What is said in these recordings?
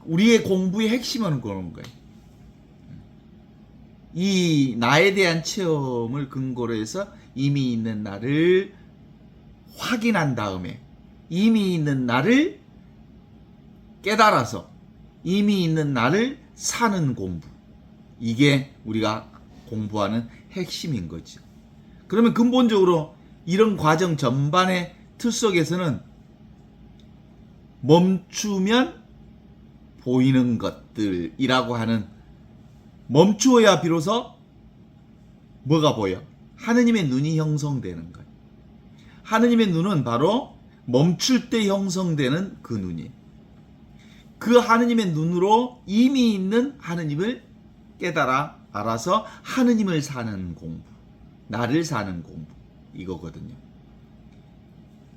우리의 공부의 핵심은 그런 거예요. 이 나에 대한 체험을 근거로 해서 이미 있는 나를 확인한 다음에 이미 있는 나를 깨달아서 이미 있는 나를 사는 공부. 이게 우리가 공부하는 핵심인 거죠. 그러면 근본적으로 이런 과정 전반의 틀 속에서는 멈추면 보이는 것들이라고 하는, 멈추어야 비로소 뭐가 보여? 하느님의 눈이 형성되는 거예요. 하느님의 눈은 바로 멈출 때 형성되는 그 눈이에요. 그 하느님의 눈으로 이미 있는 하느님을 깨달아 알아서 하느님을 사는 공부, 나를 사는 공부, 이거거든요.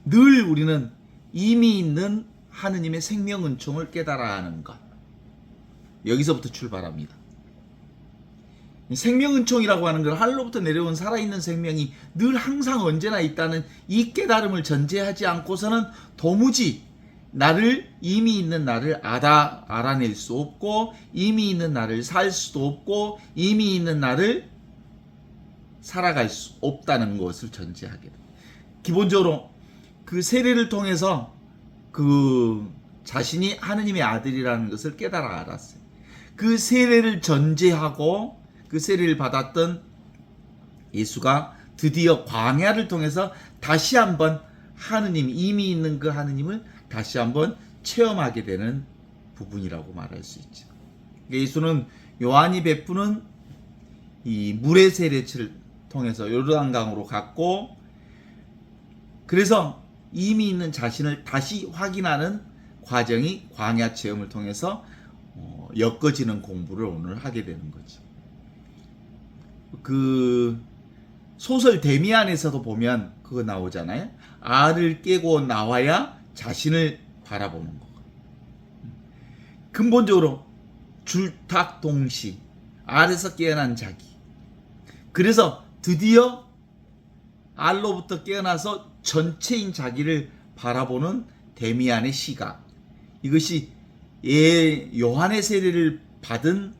늘 우리는 이미 있는 하느님의 생명은총을 깨달아야 하는 것, 여기서부터 출발합니다. 생명은총이라고 하는 건 하늘로부터 내려온 살아있는 생명이 늘 항상 언제나 있다는 이 깨달음을 전제하지 않고서는 도무지 나를, 이미 있는 나를 알아낼 수 없고, 이미 있는 나를 살 수도 없고, 이미 있는 나를 살아갈 수 없다는 것을 전제하게 됩니다. 기본적으로 그 세례를 통해서 그 자신이 하느님의 아들이라는 것을 깨달아 알았어요. 그 세례를 전제하고 그 세례를 받았던 예수가 드디어 광야를 통해서 다시 한번 하느님, 이미 있는 그 하느님을 다시 한번 체험하게 되는 부분이라고 말할 수 있죠. 예수는 요한이 베푸는 이 물의 세례를 통해서 요르단강으로 갔고, 그래서 이미 있는 자신을 다시 확인하는 과정이 광야 체험을 통해서 엮어지는 공부를 오늘 하게 되는 거죠. 그 소설 데미안에서도 보면 그거 나오잖아요. 알을 깨고 나와야 자신을 바라보는 거. 근본적으로 줄탁동시, 알에서 깨어난 자기. 그래서 드디어 알로부터 깨어나서 전체인 자기를 바라보는 데미안의 시각. 이것이 요한의 세례를 받은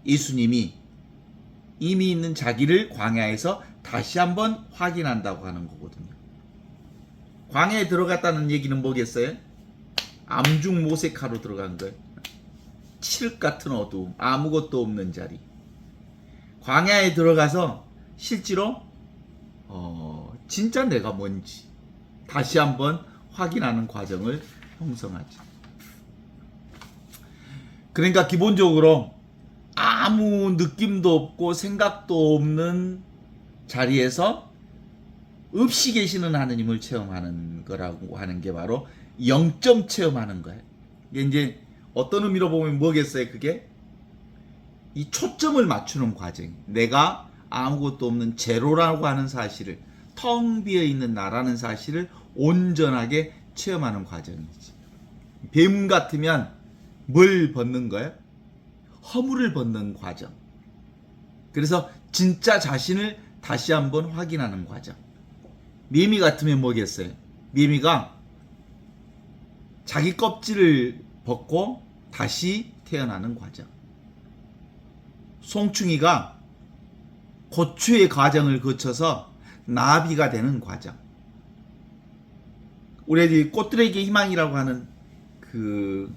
예수님이 이미 있는 자기를 광야에서 다시 한번 확인한다고 하는 거거든요. 광야에 들어갔다는 얘기는 뭐겠어요? 암중 모색하러 들어간 거예요. 칠흑 같은 어두움, 아무것도 없는 자리. 광야에 들어가서 실제로 진짜 내가 뭔지 다시 한번 확인하는 과정을 형성하죠. 그러니까 기본적으로 아무 느낌도 없고 생각도 없는 자리에서 없이 계시는 하느님을 체험하는 거라고 하는 게 바로 영점 체험하는 거예요. 이게 이제 어떤 의미로 보면 뭐겠어요? 그게 이 초점을 맞추는 과정. 내가 아무것도 없는 제로라고 하는 사실을, 텅 비어 있는 나라는 사실을 온전하게 체험하는 과정이지. 뱀 같으면 뭘 벗는 거예요? 허물을 벗는 과정. 그래서 진짜 자신을 다시 한번 확인하는 과정. 매미 같으면 뭐겠어요? 매미가 자기 껍질을 벗고 다시 태어나는 과정. 송충이가 고추의 과정을 거쳐서 나비가 되는 과정. 우리 꽃들에게 희망이라고 하는 그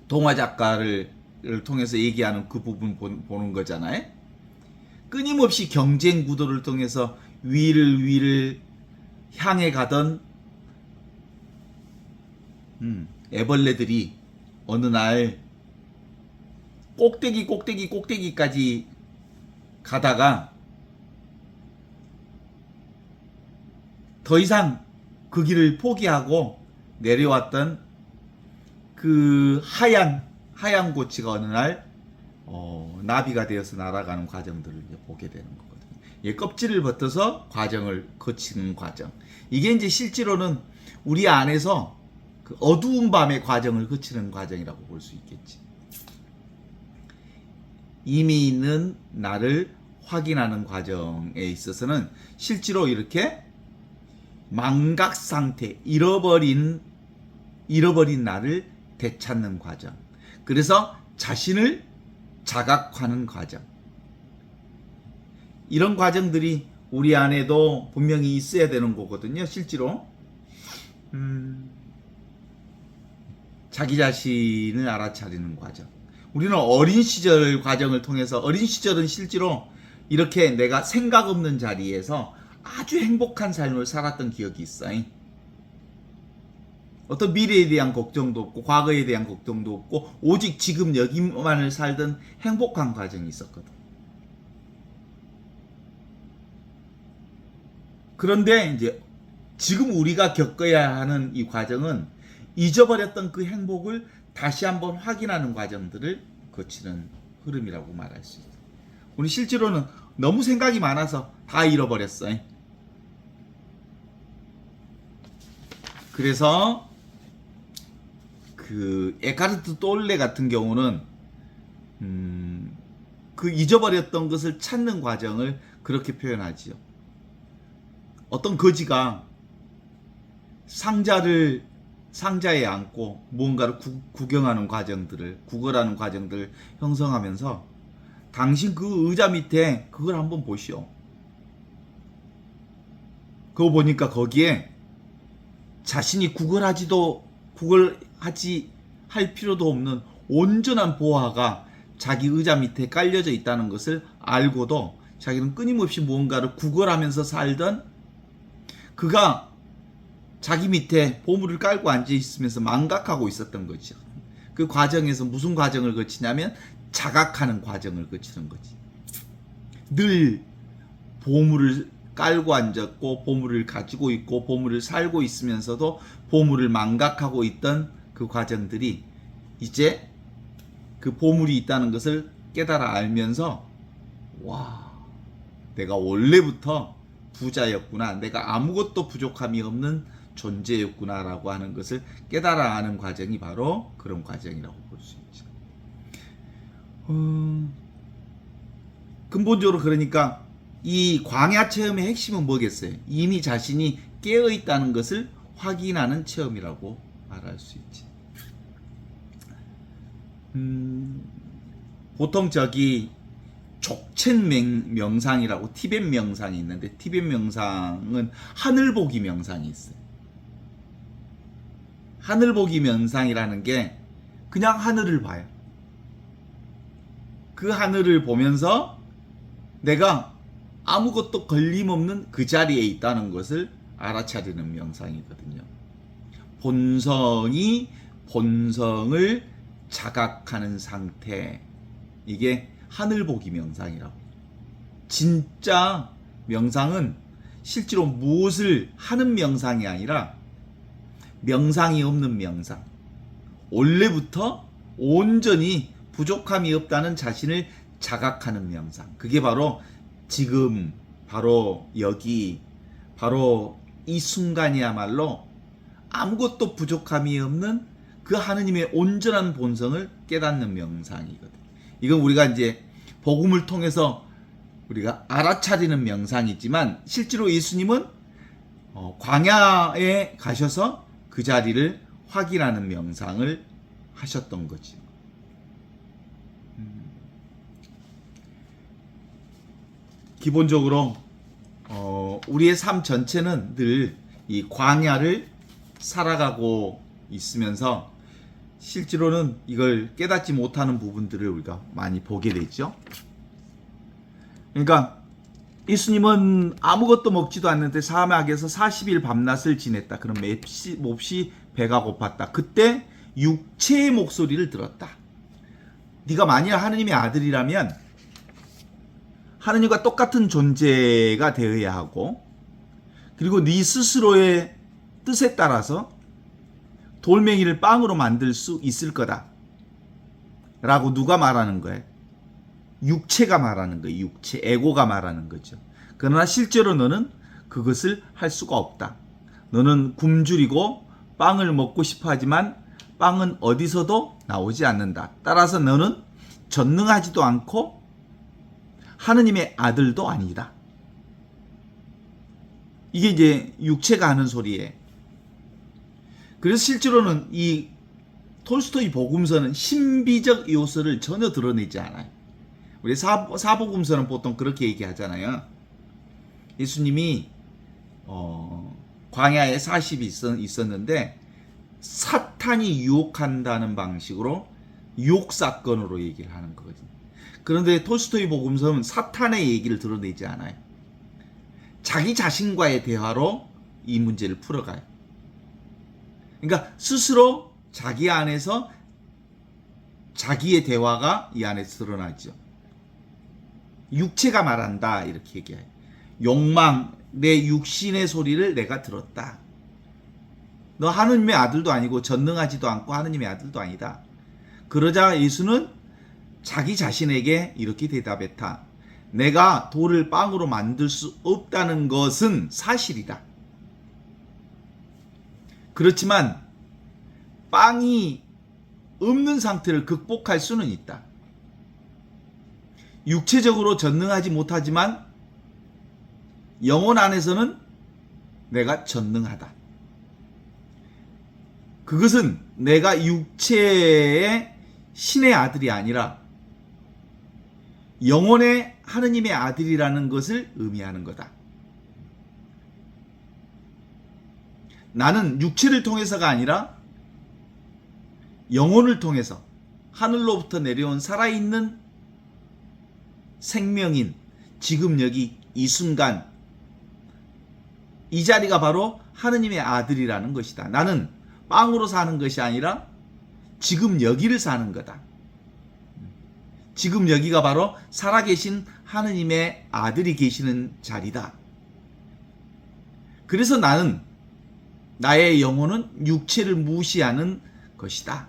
동화 작가를 통해서 얘기하는 그 부분 보는 거잖아요. 끊임없이 경쟁 구도를 통해서 위를 향해 가던 애벌레들이 어느 날 꼭대기까지 가다가 더 이상 그 길을 포기하고 내려왔던 그 하얀 고치가 어느 날 나비가 되어서 날아가는 과정들을 보게 되는 거거든요. 예, 껍질을 벗어서 과정을 거치는 과정. 이게 이제 실제로는 우리 안에서 그 어두운 밤의 과정을 거치는 과정이라고 볼 수 있겠지. 이미 있는 나를 확인하는 과정에 있어서는 실제로 이렇게 망각 상태, 잃어버린 잃어버린 나를 되찾는 과정. 그래서 자신을 자각하는 과정. 이런 과정들이 우리 안에도 분명히 있어야 되는 거거든요. 실제로 자기 자신을 알아차리는 과정. 우리는 어린 시절 과정을 통해서, 어린 시절은 실제로 이렇게 내가 생각 없는 자리에서 아주 행복한 삶을 살았던 기억이 있어요. 어떤 미래에 대한 걱정도 없고 과거에 대한 걱정도 없고 오직 지금 여기만을 살던 행복한 과정이 있었거든. 그런데 이제 지금 우리가 겪어야 하는 이 과정은 잊어버렸던 그 행복을 다시 한번 확인하는 과정들을 거치는 흐름이라고 말할 수 있어요. 우리 실제로는 너무 생각이 많아서 다 잃어버렸어요. 그래서 그 에카르트 돌레 같은 경우는 그 잊어버렸던 것을 찾는 과정을 그렇게 표현하지요. 어떤 거지가 상자에 안고 무언가를 구경하는 과정들을, 구걸하는 과정들을 형성하면서 당신 그 의자 밑에 그걸 한번 보시오. 그거 보니까 거기에 자신이 구걸하지 할 필요도 없는 온전한 보화가 자기 의자 밑에 깔려져 있다는 것을 알고도 자기는 끊임없이 무언가를 구걸하면서 살던 그가 자기 밑에 보물을 깔고 앉아 있으면서 망각하고 있었던 거죠. 그 과정에서 무슨 과정을 거치냐면 자각하는 과정을 거치는 거지. 늘 보물을 깔고 앉았고 보물을 가지고 있고 보물을 살고 있으면서도 보물을 망각하고 있던 그 과정들이 이제 그 보물이 있다는 것을 깨달아 알면서 와, 내가 원래부터 부자였구나, 내가 아무것도 부족함이 없는 존재였구나라고 하는 것을 깨달아 아는 과정이 바로 그런 과정이라고 볼 수 있죠. 근본적으로 그러니까 이 광야 체험의 핵심은 뭐겠어요? 이미 자신이 깨어 있다는 것을 확인하는 체험이라고 말할 수 있지. 보통 족첸 명상이라고 티벳 명상이 있는데, 티벳 명상은 하늘보기 명상이 있어요. 하늘보기 명상이라는 게 그냥 하늘을 봐요. 그 하늘을 보면서 내가 아무것도 걸림없는 그 자리에 있다는 것을 알아차리는 명상이거든요. 본성을 자각하는 상태, 이게 하늘보기 명상이라고. 진짜 명상은 실제로 무엇을 하는 명상이 아니라 명상이 없는 명상, 원래부터 온전히 부족함이 없다는 자신을 자각하는 명상, 그게 바로 지금, 바로 여기, 바로 이 순간이야말로 아무것도 부족함이 없는 그 하느님의 온전한 본성을 깨닫는 명상이거든. 이건 우리가 이제 복음을 통해서 우리가 알아차리는 명상이지만 실제로 예수님은 광야에 가셔서 그 자리를 확인하는 명상을 하셨던 거지. 기본적으로 우리의 삶 전체는 늘 이 광야를 살아가고 있으면서 실제로는 이걸 깨닫지 못하는 부분들을 우리가 많이 보게 되죠. 그러니까 예수님은 아무것도 먹지도 않는데 사막에서 40일 밤낮을 지냈다. 그럼 몹시 배가 고팠다. 그때 육체의 목소리를 들었다. 네가 만일 하느님의 아들이라면 하느님과 똑같은 존재가 되어야 하고, 그리고 네 스스로의 뜻에 따라서 돌멩이를 빵으로 만들 수 있을 거다 라고 누가 말하는 거예요? 육체가 말하는 거예요. 육체, 에고가 말하는 거죠. 그러나 실제로 너는 그것을 할 수가 없다. 너는 굶주리고 빵을 먹고 싶어 하지만 빵은 어디서도 나오지 않는다. 따라서 너는 전능하지도 않고 하느님의 아들도 아니다. 이게 이제 육체가 하는 소리예요. 그래서 실제로는 이 톨스토이 복음서는 신비적 요소를 전혀 드러내지 않아요. 우리 사복음서는 보통 그렇게 얘기하잖아요. 예수님이 광야에 40이 있었는데 사탄이 유혹한다는 방식으로 유혹 사건으로 얘기를 하는 거거든요. 그런데 톨스토이 복음서는 사탄의 얘기를 드러내지 않아요. 자기 자신과의 대화로 이 문제를 풀어가요. 그러니까 스스로 자기 안에서 자기의 대화가 이 안에서 드러나죠. 육체가 말한다 이렇게 얘기해요. 욕망, 내 육신의 소리를 내가 들었다. 너 하느님의 아들도 아니고 전능하지도 않고 하느님의 아들도 아니다. 그러자 예수는 자기 자신에게 이렇게 대답했다. 내가 돌을 빵으로 만들 수 없다는 것은 사실이다. 그렇지만 빵이 없는 상태를 극복할 수는 있다. 육체적으로 전능하지 못하지만 영혼 안에서는 내가 전능하다. 그것은 내가 육체의 신의 아들이 아니라 영혼의 하느님의 아들이라는 것을 의미하는 거다. 나는 육체를 통해서가 아니라 영혼을 통해서 하늘로부터 내려온 살아있는 생명인 지금 여기 이 순간 이 자리가 바로 하느님의 아들이라는 것이다. 나는 빵으로 사는 것이 아니라 지금 여기를 사는 거다. 지금 여기가 바로 살아계신 하느님의 아들이 계시는 자리다. 그래서 나는 나의 영혼은 육체를 무시하는 것이다.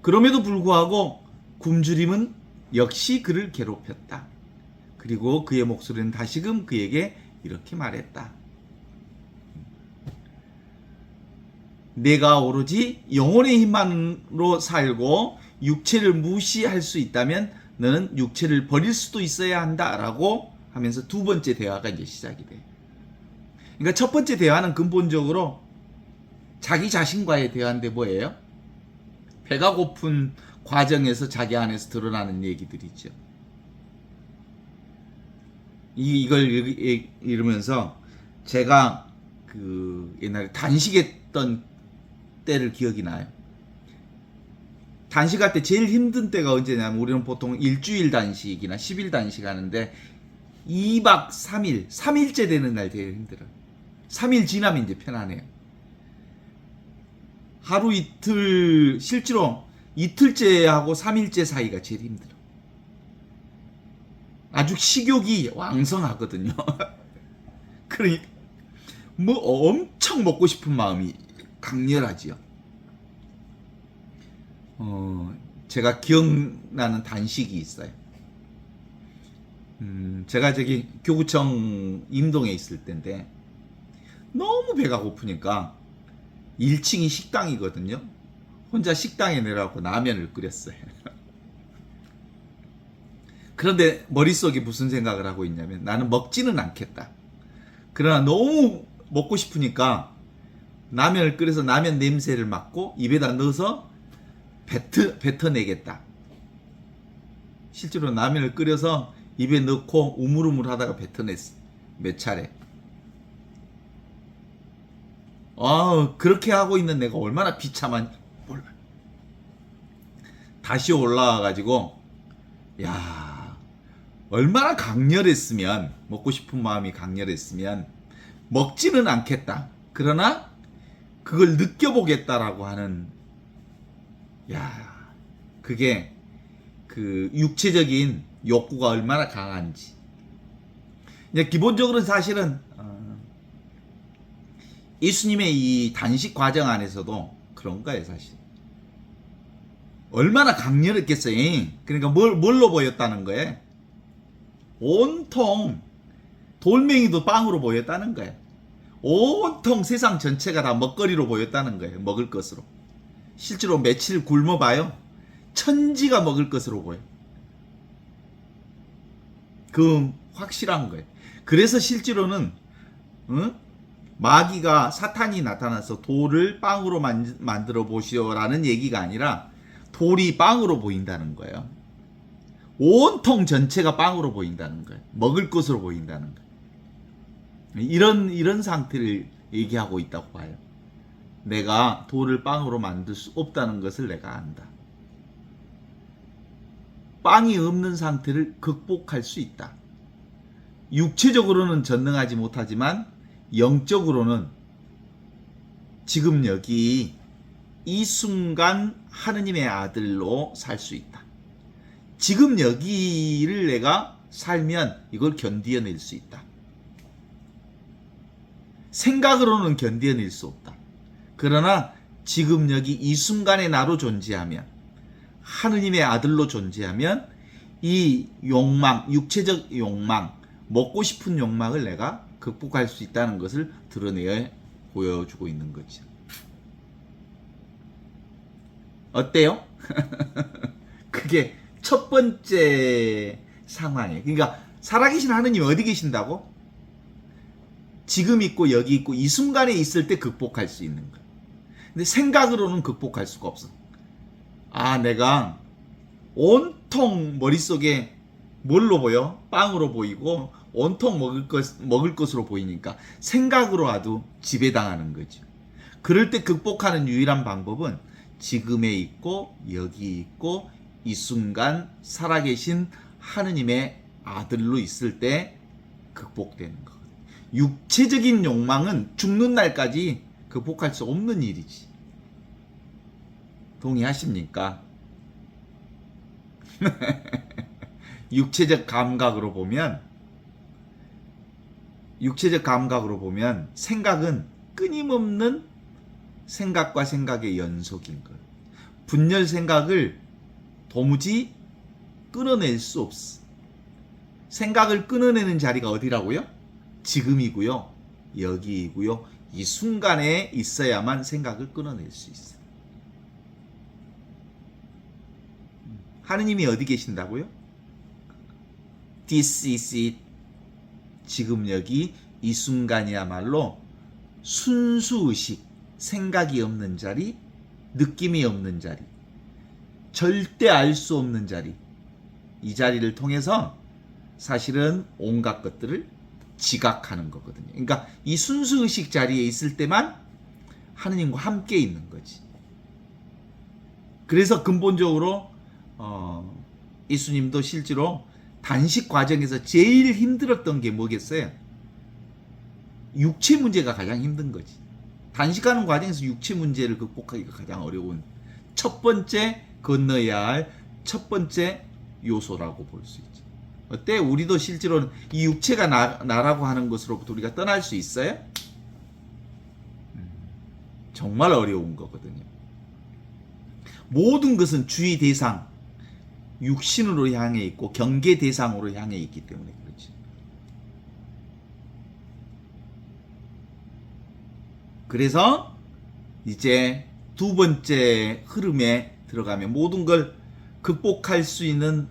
그럼에도 불구하고 굶주림은 역시 그를 괴롭혔다. 그리고 그의 목소리는 다시금 그에게 이렇게 말했다. 내가 오로지 영혼의 힘만으로 살고 육체를 무시할 수 있다면 너는 육체를 버릴 수도 있어야 한다라고 하면서 두 번째 대화가 이제 시작이 돼. 그러니까 첫 번째 대화는 근본적으로 자기 자신과의 대화인데 뭐예요? 배가 고픈 과정에서 자기 안에서 드러나는 얘기들이죠. 이걸 읽으면서 제가 그 옛날에 단식했던 때를 기억이 나요. 단식할 때 제일 힘든 때가 언제냐면 우리는 보통 일주일 단식이나 10일 단식 하는데 2박 3일, 3일째 되는 날 제일 힘들어요. 3일 지나면 이제 편안해요. 하루 이틀, 실제로 이틀째하고 3일째 사이가 제일 힘들어. 아주 식욕이 왕성하거든요. 그러니까 뭐 엄청 먹고 싶은 마음이 강렬하지요. 제가 기억나는 단식이 있어요. 제가 저기 교구청 임동에 있을 때인데 너무 배가 고프니까 1층이 식당이거든요. 혼자 식당에 내려가고 라면을 끓였어요. 그런데 머릿속에 무슨 생각을 하고 있냐면 나는 먹지는 않겠다. 그러나 너무 먹고 싶으니까 라면을 끓여서 라면 냄새를 맡고 입에다 넣어서 뱉어내겠다. 실제로 라면을 끓여서 입에 넣고 우물우물 하다가 뱉어냈어. 몇 차례. 그렇게 하고 있는 내가 얼마나 비참한 몰라. 다시 올라와가지고 야, 얼마나 강렬했으면, 먹고 싶은 마음이 강렬했으면 먹지는 않겠다. 그러나 그걸 느껴보겠다라고 하는, 야, 그게 그 육체적인 욕구가 얼마나 강한지. 이제 기본적으로는 사실은 예수님의 이 단식 과정 안에서도 그런 거예요, 사실. 얼마나 강렬했겠어요. 그러니까 뭘로 보였다는 거예요? 온통 돌멩이도 빵으로 보였다는 거예요. 온통 세상 전체가 다 먹거리로 보였다는 거예요. 먹을 것으로. 실제로 며칠 굶어봐요. 천지가 먹을 것으로 보여. 그 확실한 거예요. 그래서 실제로는 마귀가 사탄이 나타나서 돌을 빵으로 만들어 보시오라는 얘기가 아니라 돌이 빵으로 보인다는 거예요. 온통 전체가 빵으로 보인다는 거예요. 먹을 것으로 보인다는 거예요. 이런 상태를 얘기하고 있다고 봐요. 내가 돌을 빵으로 만들 수 없다는 것을 내가 안다. 빵이 없는 상태를 극복할 수 있다. 육체적으로는 전능하지 못하지만 영적으로는 지금 여기 이 순간 하느님의 아들로 살 수 있다. 지금 여기를 내가 살면 이걸 견디어낼 수 있다. 생각으로는 견디어낼 수 없다. 그러나 지금 여기 이 순간의 나로 존재하면, 하느님의 아들로 존재하면 이 욕망, 육체적 욕망, 먹고 싶은 욕망을 내가 극복할 수 있다는 것을 드러내어 보여주고 있는 거죠. 어때요? 그게 첫 번째 상황이에요. 그러니까 살아계신 하느님이 어디 계신다고? 지금 있고 여기 있고 이 순간에 있을 때 극복할 수 있는 거예요. 근데 생각으로는 극복할 수가 없어. 아, 내가 온통 머릿속에 뭘로 보여? 빵으로 보이고 온통 먹을 것으로 보이니까 생각으로 와도 지배당하는 거죠. 그럴 때 극복하는 유일한 방법은 지금에 있고 여기 있고 이 순간 살아계신 하느님의 아들로 있을 때 극복되는 거거든요. 육체적인 욕망은 죽는 날까지 극복할 수 없는 일이지. 동의하십니까? 육체적 감각으로 보면 생각은 끊임없는 생각과 생각의 연속인 거예요. 분열 생각을 도무지 끊어낼 수 없어. 생각을 끊어내는 자리가 어디라고요? 지금이고요. 여기이고요. 이 순간에 있어야만 생각을 끊어낼 수 있어요. 하느님이 어디 계신다고요? This is it. 지금 여기 이 순간이야말로 순수의식, 생각이 없는 자리, 느낌이 없는 자리, 절대 알 수 없는 자리, 이 자리를 통해서 사실은 온갖 것들을 지각하는 거거든요. 그러니까 이 순수의식 자리에 있을 때만 하느님과 함께 있는 거지. 그래서 근본적으로 예수님도 실제로 단식 과정에서 제일 힘들었던 게 뭐겠어요? 육체 문제가 가장 힘든 거지. 단식하는 과정에서 육체 문제를 극복하기가 가장 어려운 첫 번째 건너야 할 첫 번째 요소라고 볼 수 있죠. 어때? 우리도 실제로는 이 육체가 나라고 하는 것으로부터 우리가 떠날 수 있어요? 정말 어려운 거거든요. 모든 것은 주의 대상, 육신으로 향해 있고 경계 대상으로 향해 있기 때문에 그렇지. 그래서 이제 두 번째 흐름에 들어가면 모든 걸 극복할 수 있는,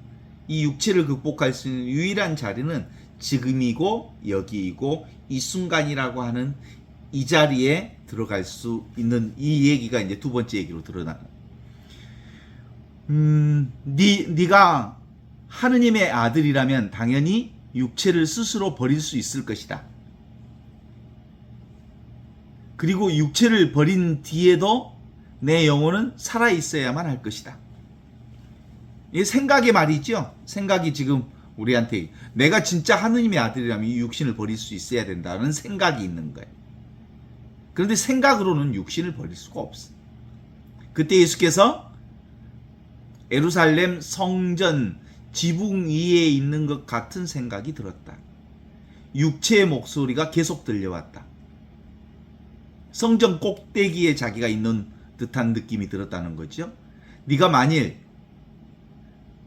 이 육체를 극복할 수 있는 유일한 자리는 지금이고 여기이고 이 순간이라고 하는 이 자리에 들어갈 수 있는, 이 얘기가 이제 두 번째 얘기로 드러나는. 네가 하느님의 아들이라면 당연히 육체를 스스로 버릴 수 있을 것이다. 그리고 육체를 버린 뒤에도 내 영혼은 살아 있어야만 할 것이다. 이게 생각의 말이죠. 생각이 지금 우리한테 내가 진짜 하느님의 아들이라면 이 육신을 버릴 수 있어야 된다는 생각이 있는 거예요. 그런데 생각으로는 육신을 버릴 수가 없어. 그때 예수께서 예루살렘 성전 지붕 위에 있는 것 같은 생각이 들었다. 육체의 목소리가 계속 들려왔다. 성전 꼭대기에 자기가 있는 듯한 느낌이 들었다는 거죠. 네가 만일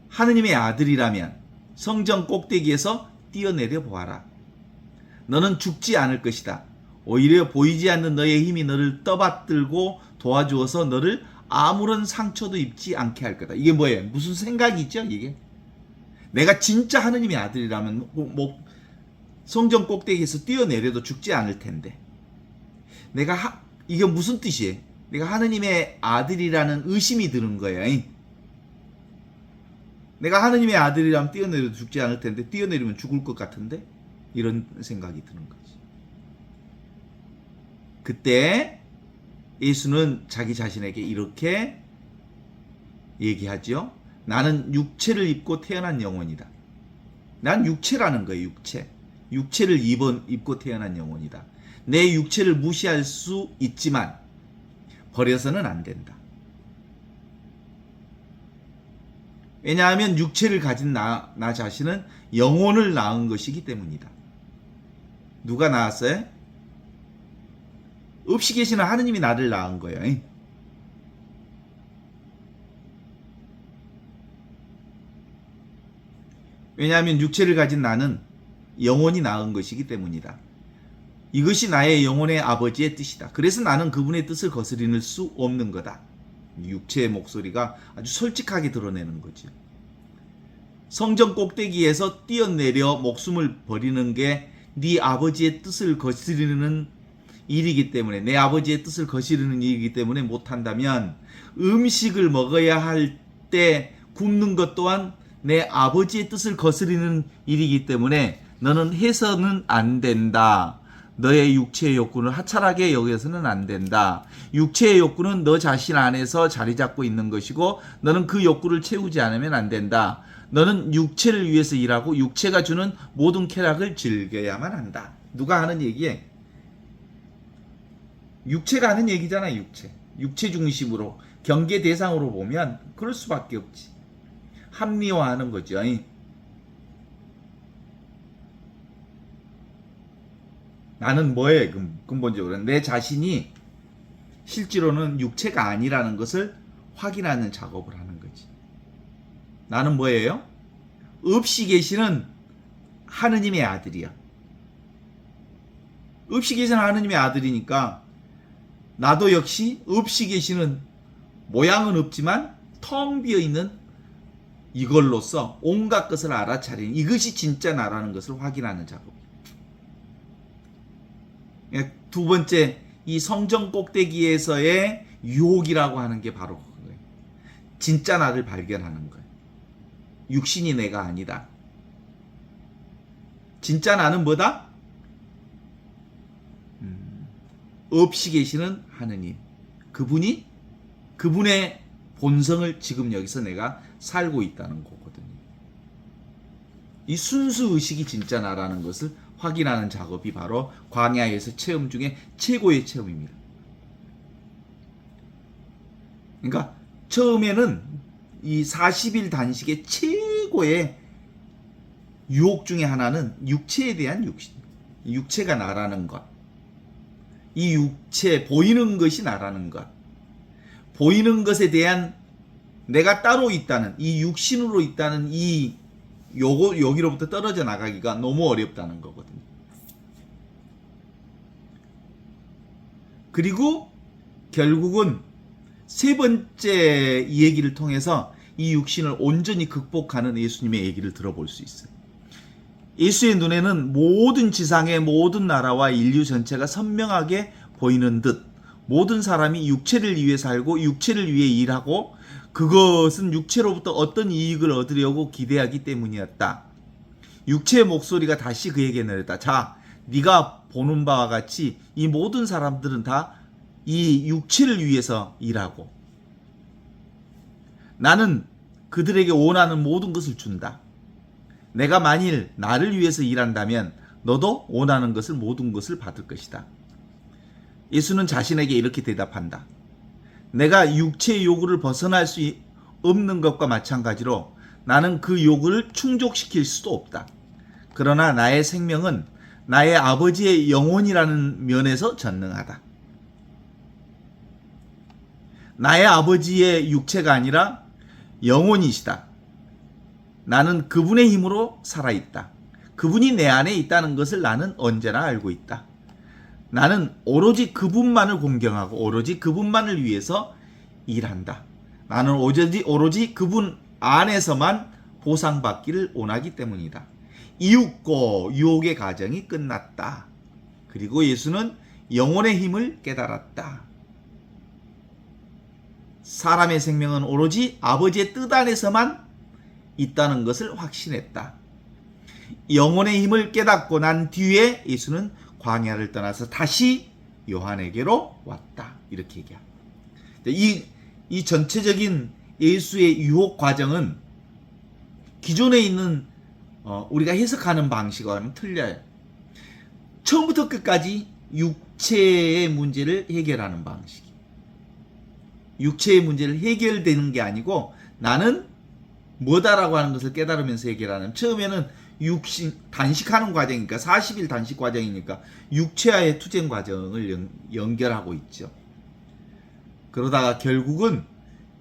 하느님의 아들이라면 성전 꼭대기에서 뛰어내려 보아라. 너는 죽지 않을 것이다. 오히려 보이지 않는 너의 힘이 너를 떠받들고 도와주어서 너를 아무런 상처도 입지 않게 할 거다. 이게 뭐예요? 무슨 생각이죠? 이게 내가 진짜 하느님의 아들이라면 성전 꼭대기에서 뛰어내려도 죽지 않을 텐데 이게 무슨 뜻이에요? 내가 하느님의 아들이라는 의심이 드는 거예요. 내가 하느님의 아들이라면 뛰어내려도 죽지 않을 텐데 뛰어내리면 죽을 것 같은데 이런 생각이 드는 거지. 그때 예수는 자기 자신에게 이렇게 얘기하죠. 나는 육체를 입고 태어난 영혼이다. 난 육체라는 거예요. 육체를 입고 태어난 영혼이다. 내 육체를 무시할 수 있지만 버려서는 안 된다. 왜냐하면 육체를 가진 나 자신은 영혼을 낳은 것이기 때문이다. 누가 낳았어요? 없이 계시는 하느님이 나를 낳은 거예요. 왜냐하면 육체를 가진 나는 영혼이 낳은 것이기 때문이다. 이것이 나의 영혼의 아버지의 뜻이다. 그래서 나는 그분의 뜻을 거스리는 수 없는 거다. 육체의 목소리가 아주 솔직하게 드러내는 거죠. 성전 꼭대기에서 뛰어내려 목숨을 버리는 게 네 아버지의 뜻을 거스리는 일이기 때문에, 내 아버지의 뜻을 거스리는 일이기 때문에 못한다면, 음식을 먹어야 할 때 굶는 것 또한 내 아버지의 뜻을 거스리는 일이기 때문에 너는 해서는 안 된다. 너의 육체의 욕구를 하찮게 여겨서는 안 된다. 육체의 욕구는 너 자신 안에서 자리 잡고 있는 것이고 너는 그 욕구를 채우지 않으면 안 된다. 너는 육체를 위해서 일하고 육체가 주는 모든 쾌락을 즐겨야만 한다. 누가 하는 얘기에? 육체가 하는 얘기잖아. 육체 중심으로 경계 대상으로 보면 그럴 수밖에 없지. 합리화하는 거죠. 나는 뭐에 근본적으로 내 자신이 실제로는 육체가 아니라는 것을 확인하는 작업을 하는 거지. 나는 뭐예요? 없이 계시는 하느님의 아들이야. 없이 계시는 하느님의 아들이니까 나도 역시 없이 계시는, 모양은 없지만 텅 비어있는 이걸로써 온갖 것을 알아차리는, 이것이 진짜 나라는 것을 확인하는 작업. 두 번째, 이 성전 꼭대기에서의 유혹이라고 하는 게 바로 그거예요. 진짜 나를 발견하는 거예요. 육신이 내가 아니다. 진짜 나는 뭐다? 없이 계시는 하느님. 그분의 본성을 지금 여기서 내가 살고 있다는 거거든요. 이 순수 의식이 진짜 나라는 것을 확인하는 작업이 바로 광야에서 체험 중에 최고의 체험입니다. 그러니까 처음에는 이 40일 단식의 최고의 유혹 중에 하나는 육체에 대한 육체가 나라는 것. 이 육체, 보이는 것이 나라는 것. 보이는 것에 대한 내가 따로 있다는, 이 육신으로 있다는 여기로부터 떨어져 나가기가 너무 어렵다는 거거든요. 그리고 결국은 세 번째 이 얘기를 통해서 이 육신을 온전히 극복하는 예수님의 얘기를 들어볼 수 있어요. 예수의 눈에는 모든 지상의 모든 나라와 인류 전체가 선명하게 보이는 듯 모든 사람이 육체를 위해 살고 육체를 위해 일하고 그것은 육체로부터 어떤 이익을 얻으려고 기대하기 때문이었다. 육체의 목소리가 다시 그에게 내렸다. 자, 네가 보는 바와 같이 이 모든 사람들은 다 이 육체를 위해서 일하고 나는 그들에게 원하는 모든 것을 준다. 내가 만일 나를 위해서 일한다면 너도 원하는 것을 모든 것을 받을 것이다. 예수는 자신에게 이렇게 대답한다. 내가 육체의 요구를 벗어날 수 없는 것과 마찬가지로 나는 그 요구를 충족시킬 수도 없다. 그러나 나의 생명은 나의 아버지의 영혼이라는 면에서 전능하다. 나의 아버지의 육체가 아니라 영혼이시다. 나는 그분의 힘으로 살아있다. 그분이 내 안에 있다는 것을 나는 언제나 알고 있다. 나는 오로지 그분만을 공경하고 오로지 그분만을 위해서 일한다. 나는 오로지 그분 안에서만 보상받기를 원하기 때문이다. 이웃고 유혹의 과정이 끝났다. 그리고 예수는 영혼의 힘을 깨달았다. 사람의 생명은 오로지 아버지의 뜻 안에서만 있다는 것을 확신했다. 영혼의 힘을 깨닫고 난 뒤에 예수는 광야를 떠나서 다시 요한에게로 왔다. 이렇게 얘기합니다. 이 전체적인 예수의 유혹 과정은 기존에 있는 우리가 해석하는 방식과는 틀려요. 처음부터 끝까지 육체의 문제를 해결하는 방식이. 육체의 문제를 해결되는 게 아니고 나는 뭐다라고 하는 것을 깨달으면서 해결하는. 처음에는 단식하는 과정이니까 40일 단식 과정이니까 육체와의 투쟁 과정을 연결하고 있죠. 그러다가 결국은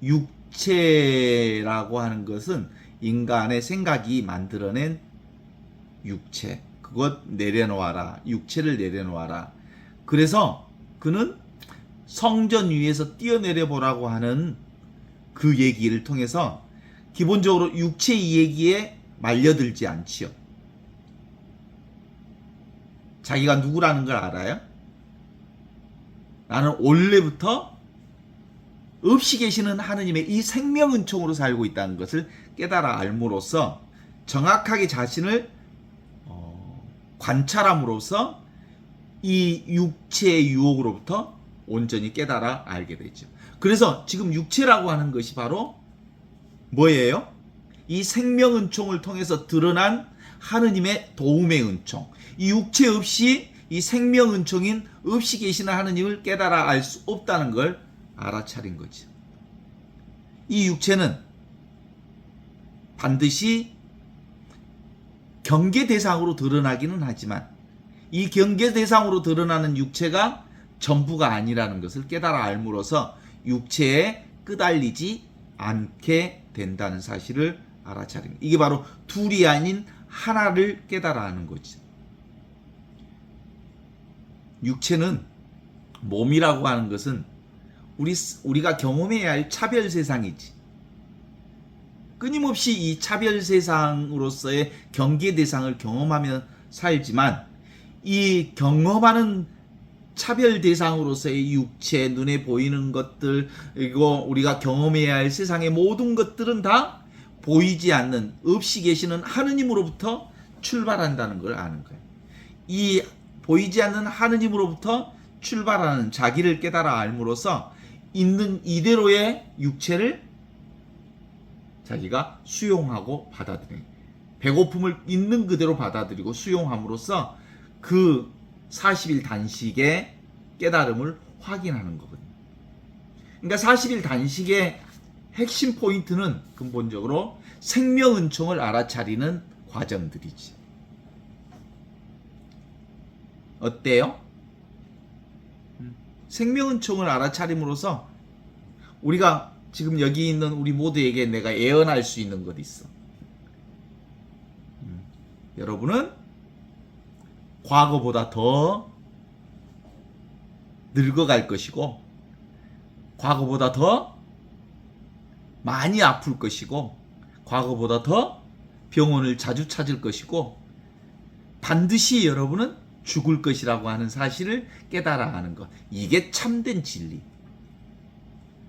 육체라고 하는 것은 인간의 생각이 만들어낸 육체, 그것 내려놓아라. 육체를 내려놓아라. 그래서 그는 성전 위에서 뛰어내려 보라고 하는 그 얘기를 통해서 기본적으로 육체 이 얘기에 말려들지 않지요. 자기가 누구라는 걸 알아요? 나는 원래부터 없이 계시는 하느님의 이 생명은총으로 살고 있다는 것을 깨달아 알므로써 정확하게 자신을 관찰함으로써 이 육체의 유혹으로부터 온전히 깨달아 알게 되죠. 그래서 지금 육체라고 하는 것이 바로 뭐예요? 이 생명은총을 통해서 드러난 하느님의 도움의 은총. 이 육체 없이 이 생명은총인 없이 계시는 하느님을 깨달아 알 수 없다는 걸 알아차린 거죠. 이 육체는 반드시 경계 대상으로 드러나기는 하지만 이 경계 대상으로 드러나는 육체가 전부가 아니라는 것을 깨달아 알므로써 육체에 끄달리지 않게 된다는 사실을 알아차립니다. 이게 바로 둘이 아닌 하나를 깨달아 하는 거죠. 육체는 몸이라고 하는 것은 우리가 경험해야 할 차별 세상이지. 끊임없이 이 차별 세상으로서의 경계 대상을 경험하며 살지만 이 경험하는 차별 대상으로서의 육체, 눈에 보이는 것들, 그리고 우리가 경험해야 할 세상의 모든 것들은 다 보이지 않는 없이 계시는 하느님으로부터 출발한다는 걸 아는 거예요. 이 보이지 않는 하느님으로부터 출발하는 자기를 깨달아 알므로써 있는 이대로의 육체를 자기가 수용하고 받아들여요. 배고픔을 있는 그대로 받아들이고 수용함으로써 그 40일 단식의 깨달음을 확인하는 거거든요. 그러니까 40일 단식의 핵심 포인트는 근본적으로 생명은총을 알아차리는 과정들이지. 어때요? 생명은총을 알아차림으로써 우리가 지금 여기 있는 우리 모두에게 내가 예언할 수 있는 것 있어. 여러분은 과거보다 더 늙어갈 것이고 과거보다 더 많이 아플 것이고 과거보다 더 병원을 자주 찾을 것이고 반드시 여러분은 죽을 것이라고 하는 사실을 깨달아 하는 것. 이게 참된 진리.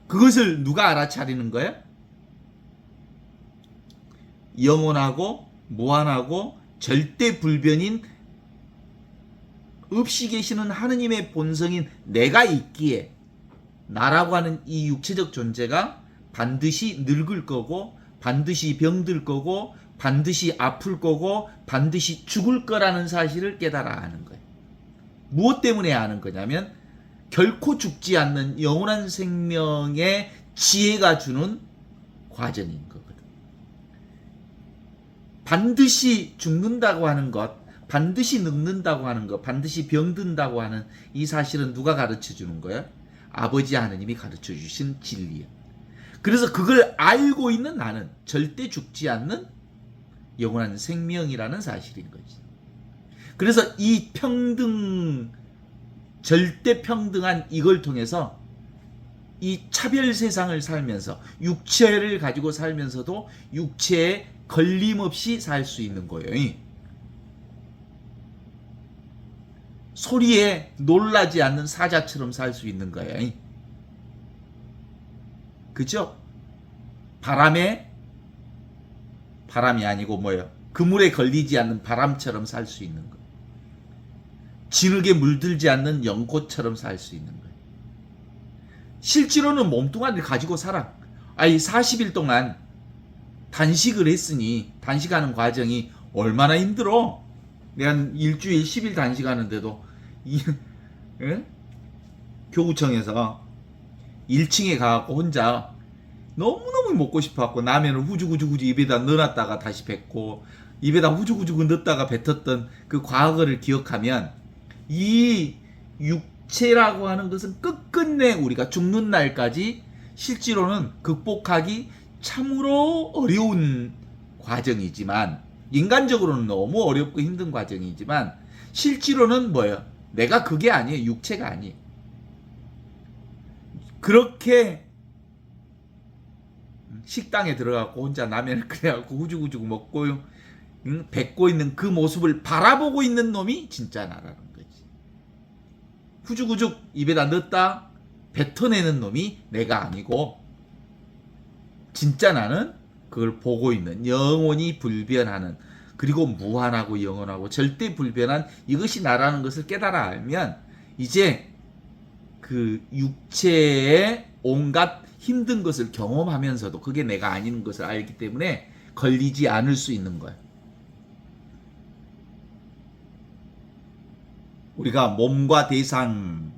그것을 누가 알아차리는 거야? 영원하고 무한하고 절대 불변인 없이 계시는 하느님의 본성인 내가 있기에 나라고 하는 이 육체적 존재가 반드시 늙을 거고 반드시 병들 거고 반드시 아플 거고 반드시 죽을 거라는 사실을 깨달아 아는 거예요. 무엇 때문에 아는 거냐면 결코 죽지 않는 영원한 생명의 지혜가 주는 과정인 거거든. 반드시 죽는다고 하는 것, 반드시 늙는다고 하는 것, 반드시 병든다고 하는 이 사실은 누가 가르쳐 주는 거야? 아버지 하느님이 가르쳐 주신 진리야. 그래서 그걸 알고 있는 나는 절대 죽지 않는 영원한 생명이라는 사실인 거지. 그래서 이 평등, 절대 평등한 이걸 통해서 이 차별 세상을 살면서 육체를 가지고 살면서도 육체에 걸림없이 살 수 있는 거예요. 소리에 놀라지 않는 사자처럼 살 수 있는 거예요. 그죠? 바람이 아니고 뭐예요? 그물에 걸리지 않는 바람처럼 살 수 있는 거예요. 진흙에 물들지 않는 연꽃처럼 살 수 있는 거예요. 실제로는 몸뚱아리를 가지고 살아. 아니 40일 동안 단식을 했으니 단식하는 과정이 얼마나 힘들어. 내가 일주일 10일 단식하는데도 교구청에서 1층에 가고 혼자 너무너무 먹고 싶어갖고 라면을 후주구주구주 입에다 넣어놨다가 다시 뱉고 입에다 후주구주구 넣었다가 뱉었던 그 과거를 기억하면 이 육체라고 하는 것은 끝끝내 우리가 죽는 날까지 실제로는 극복하기 참으로 어려운 과정이지만 인간적으로는 너무 어렵고 힘든 과정이지만 실제로는 뭐예요? 내가 그게 아니에요. 육체가 아니에요. 그렇게 식당에 들어가고 혼자 라면을 끓여갖고 후주구주구 먹고 뱉고 있는 그 모습을 바라보고 있는 놈이 진짜 나라는 거지. 후주구죽 입에다 넣었다 뱉어내는 놈이 내가 아니고 진짜 나는 그걸 보고 있는 영원히 불변하는 그리고 무한하고 영원하고 절대 불변한 이것이 나라는 것을 깨달아 알면 이제 그 육체의 온갖 힘든 것을 경험하면서도 그게 내가 아닌 것을 알기 때문에 걸리지 않을 수 있는 거예요. 우리가 몸과 대상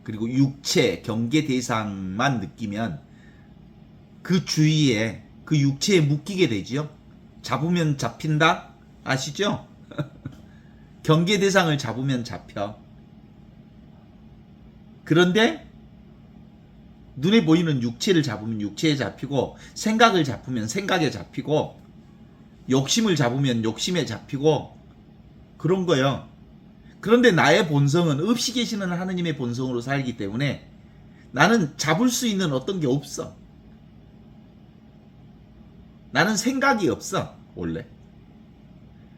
그리고 육체, 경계 대상만 느끼면 그 주위에 그 육체에 묶이게 되지요. 잡으면 잡힌다? 아시죠? 경계 대상을 잡으면 잡혀. 그런데 눈에 보이는 육체를 잡으면 육체에 잡히고 생각을 잡으면 생각에 잡히고 욕심을 잡으면 욕심에 잡히고 그런 거예요. 그런데 나의 본성은 없이 계시는 하느님의 본성으로 살기 때문에 나는 잡을 수 있는 어떤 게 없어. 나는 생각이 없어 원래.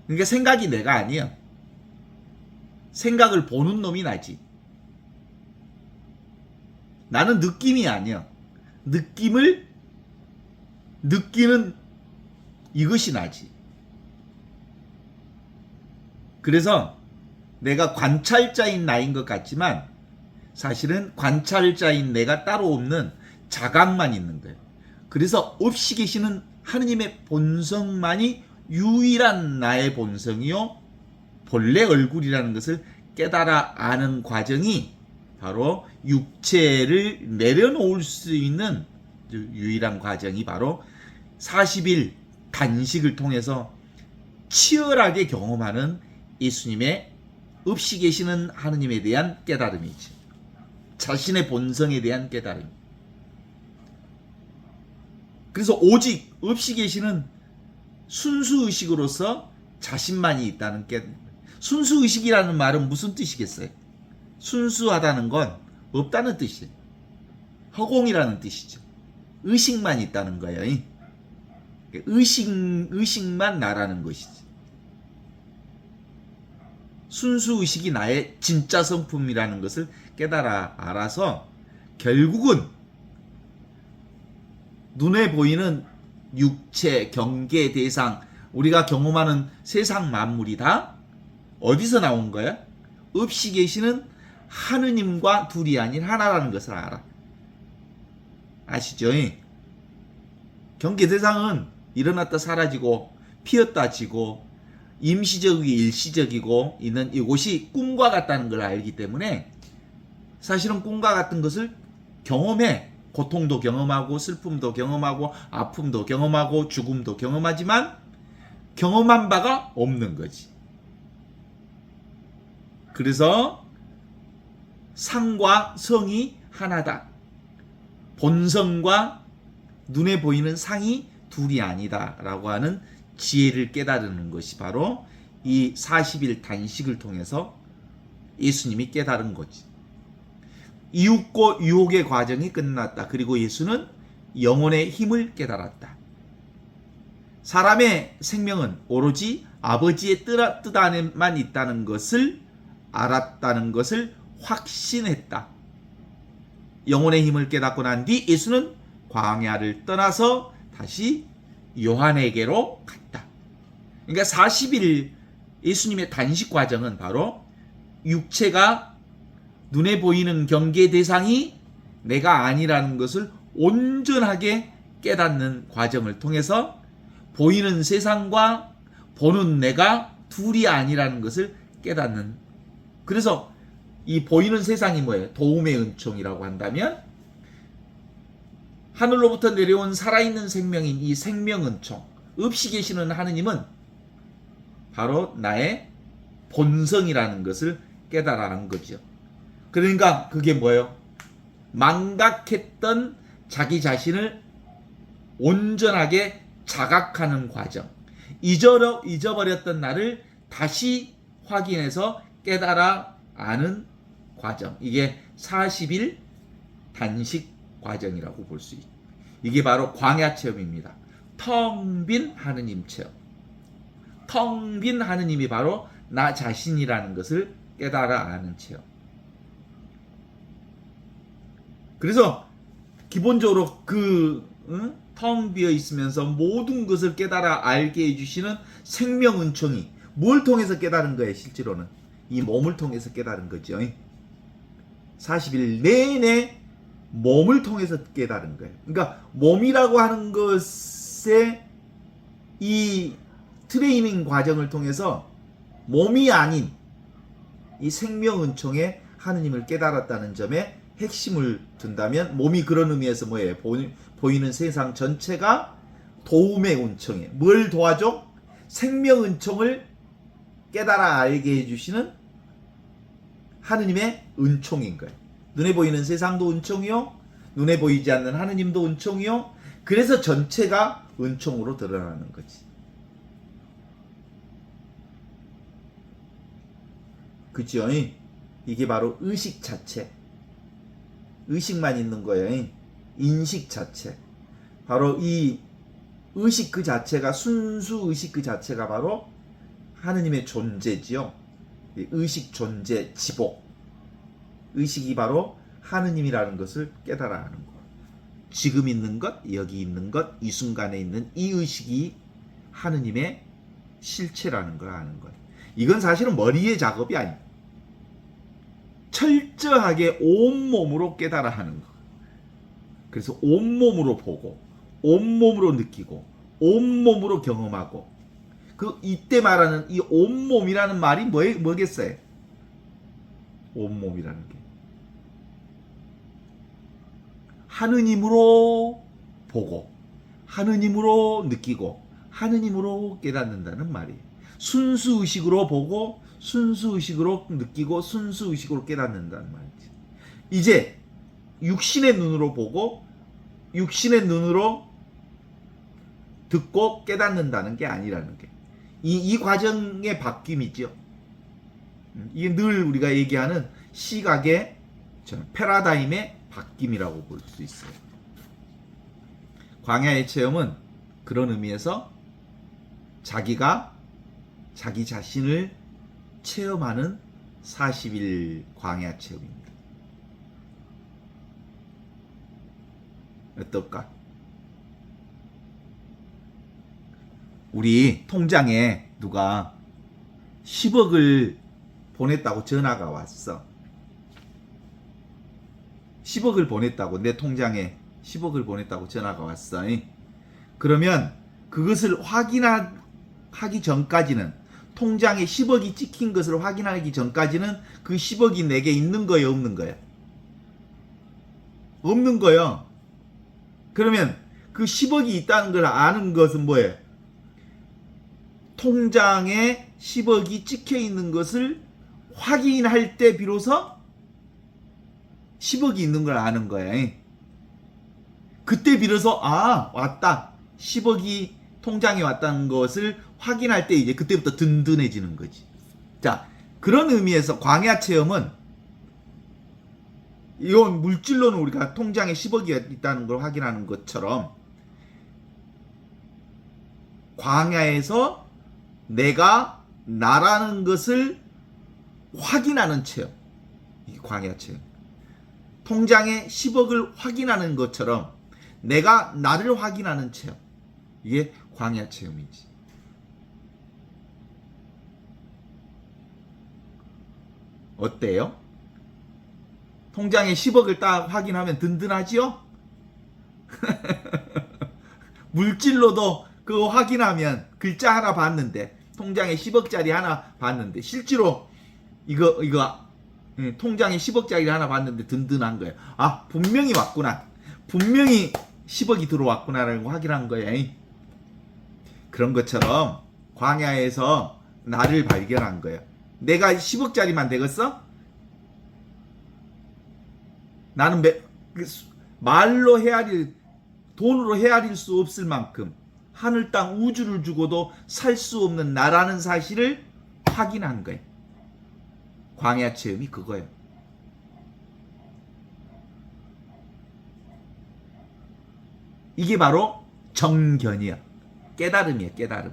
그러니까 생각이 내가 아니야. 생각을 보는 놈이 나지. 나는 느낌이 아니야. 느낌을 느끼는 이것이 나지. 그래서 내가 관찰자인 나인 것 같지만 사실은 관찰자인 내가 따로 없는 자각만 있는 거예요. 그래서 없이 계시는 하느님의 본성만이 유일한 나의 본성이요 본래 얼굴이라는 것을 깨달아 아는 과정이 바로 육체를 내려놓을 수 있는 유일한 과정이 바로 40일 단식을 통해서 치열하게 경험하는 예수님의 없이 계시는 하느님에 대한 깨달음이지. 자신의 본성에 대한 깨달음. 그래서 오직 없이 계시는 순수의식으로서 자신만이 있다는 깨달음. 순수의식이라는 말은 무슨 뜻이겠어요? 순수하다는 건 없다는 뜻이에요. 허공이라는 뜻이죠. 의식만 있다는 거예요. 의식만 나라는 것이지. 순수의식이 나의 진짜 성품이라는 것을 깨달아 알아서 결국은 눈에 보이는 육체, 경계, 대상, 우리가 경험하는 세상 만물이 다 어디서 나온 거야? 없이 계시는 하느님과 둘이 아닌 하나라는 것을 알아. 아시죠? 경계 대상은 일어났다 사라지고 피었다 지고 임시적이고 일시적이고 있는 이곳이 꿈과 같다는 걸 알기 때문에 사실은 꿈과 같은 것을 경험해. 고통도 경험하고 슬픔도 경험하고 아픔도 경험하고 죽음도 경험하지만 경험한 바가 없는 거지. 그래서 상과 성이 하나다. 본성과 눈에 보이는 상이 둘이 아니다 라고 하는 지혜를 깨달는 것이 바로 이 40일 단식을 통해서 예수님이 깨달은 거지. 이웃과 유혹의 과정이 끝났다. 그리고 예수는 영혼의 힘을 깨달았다. 사람의 생명은 오로지 아버지의 뜻 안에만 있다는 것을 알았다는 것을 확신했다. 영혼의 힘을 깨닫고 난 뒤 예수는 광야를 떠나서 다시 요한에게로 갔다. 그러니까 40일 예수님의 단식 과정은 바로 육체가 눈에 보이는 경계 대상이 내가 아니라는 것을 온전하게 깨닫는 과정을 통해서 보이는 세상과 보는 내가 둘이 아니라는 것을 깨닫는. 그래서 이 보이는 세상이 뭐예요? 도움의 은총이라고 한다면 하늘로부터 내려온 살아있는 생명인 이 생명 은총, 없이 계시는 하느님은 바로 나의 본성이라는 것을 깨달아낸 거죠. 그러니까 그게 뭐예요? 망각했던 자기 자신을 온전하게 자각하는 과정. 잊어버렸던 나를 다시 확인해서 깨달아 아는 과정. 이게 40일 단식 과정이라고 볼 수 있습니다. 이게 바로 광야 체험입니다. 텅 빈 하느님 체험. 텅 빈 하느님이 바로 나 자신이라는 것을 깨달아 아는 체험. 그래서 기본적으로 텅 비어 있으면서 모든 것을 깨달아 알게 해주시는 생명 은총이 뭘 통해서 깨달은 거예요? 실제로는 이 몸을 통해서 깨달은 거죠. 40일 내내 몸을 통해서 깨달은 거예요. 그러니까 몸이라고 하는 것에 이 트레이닝 과정을 통해서 몸이 아닌 이 생명 은총에 하느님을 깨달았다는 점에 핵심을 둔다면 몸이 그런 의미에서 뭐예요? 보이는 세상 전체가 도움의 은총이에요. 뭘 도와줘? 생명 은총을 깨달아 알게 해주시는 하느님의 은총인 거예요. 눈에 보이는 세상도 은총이요, 눈에 보이지 않는 하느님도 은총이요. 그래서 전체가 은총으로 드러나는 거지. 그죠? 이게 바로 의식 자체. 의식만 있는 거예요. 인식 자체. 바로 이 의식 그 자체가, 순수 의식 그 자체가 바로 하느님의 존재지요. 의식 존재 지복. 의식이 바로 하느님이라는 것을 깨달아 아는 것. 지금 있는 것, 여기 있는 것, 이 순간에 있는 이 의식이 하느님의 실체라는 걸 아는 거예요. 이건 사실은 머리의 작업이 아닙니다. 철저하게 온몸으로 깨달아 하는 거. 그래서 온몸으로 보고, 온몸으로 느끼고, 온몸으로 경험하고. 이때 말하는 이 온몸이라는 말이 뭐겠어요? 온몸이라는 게 하느님으로 보고, 하느님으로 느끼고, 하느님으로 깨닫는다는 말이에요. 순수의식으로 보고, 순수의식으로 느끼고, 순수의식으로 깨닫는다는 말이지. 이제 육신의 눈으로 보고, 육신의 눈으로 듣고 깨닫는다는 게 아니라는 게. 이 과정의 바뀜이죠. 이게 늘 우리가 얘기하는 시각의 패러다임의 바뀜이라고 볼 수 있어요. 광야의 체험은 그런 의미에서 자기가 자기 자신을 체험하는 40일 광야 체험입니다. 어떨까? 우리 통장에 누가 10억을 보냈다고 전화가 왔어. 10억을 보냈다고, 내 통장에 10억을 보냈다고 전화가 왔어. 그러면 그것을 확인하기 전까지는, 통장에 10억이 찍힌 것을 확인하기 전까지는 그 10억이 내게 있는 거예요, 없는 거예요? 없는 거예요. 그러면 그 10억이 있다는 걸 아는 것은 뭐예요? 통장에 10억이 찍혀 있는 것을 확인할 때 비로소 10억이 있는 걸 아는 거예요. 그때 비로소 왔다. 10억이 통장에 왔다는 것을 확인할 때 이제 그때부터 든든해지는 거지. 자, 그런 의미에서 광야 체험은, 이건 물질로는 우리가 통장에 10억이 있다는 걸 확인하는 것처럼, 광야에서 내가 나라는 것을 확인하는 체험. 이 광야 체험. 통장에 10억을 확인하는 것처럼 내가 나를 확인하는 체험. 이게 광야 체험이지. 어때요? 통장에 10억을 딱 확인하면 든든하지요? 물질로도 그거 확인하면 글자 하나 봤는데, 통장에 10억짜리 하나 봤는데, 실제로 이거 통장에 10억짜리 하나 봤는데 든든한 거예요. 아, 분명히 왔구나. 분명히 10억이 들어왔구나라는 거 확인한 거예요. 그런 것처럼 광야에서 나를 발견한 거예요. 내가 10억짜리만 되겠어? 나는 말로 헤아릴, 돈으로 헤아릴 수 없을 만큼 하늘 땅 우주를 주고도 살 수 없는 나라는 사실을 확인한 거예요. 광야 체험이 그거예요. 이게 바로 정견이야. 깨달음이야, 깨달음.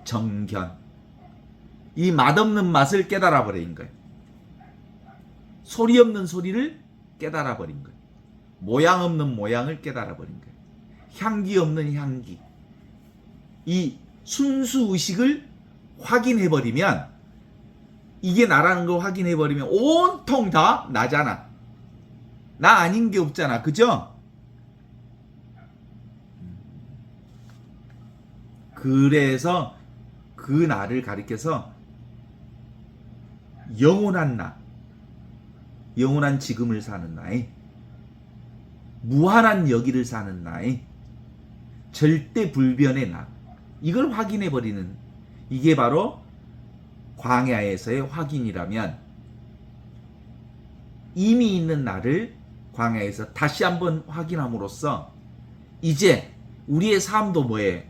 정견. 이 맛없는 맛을 깨달아 버린 거예요. 소리 없는 소리를 깨달아 버린 거예요. 모양 없는 모양을 깨달아 버린 거예요. 향기 없는 향기. 이 순수 의식을 확인해 버리면, 이게 나라는 걸 확인해 버리면 온통 다 나잖아. 나 아닌 게 없잖아. 그죠? 그래서 그 나를 가리켜서 영원한 나, 영원한 지금을 사는 나이, 무한한 여기를 사는 나이, 절대 불변의 나, 이걸 확인해 버리는, 이게 바로 광야에서의 확인이라면, 이미 있는 나를 광야에서 다시 한번 확인함으로써 이제 우리의 삶도 뭐예요?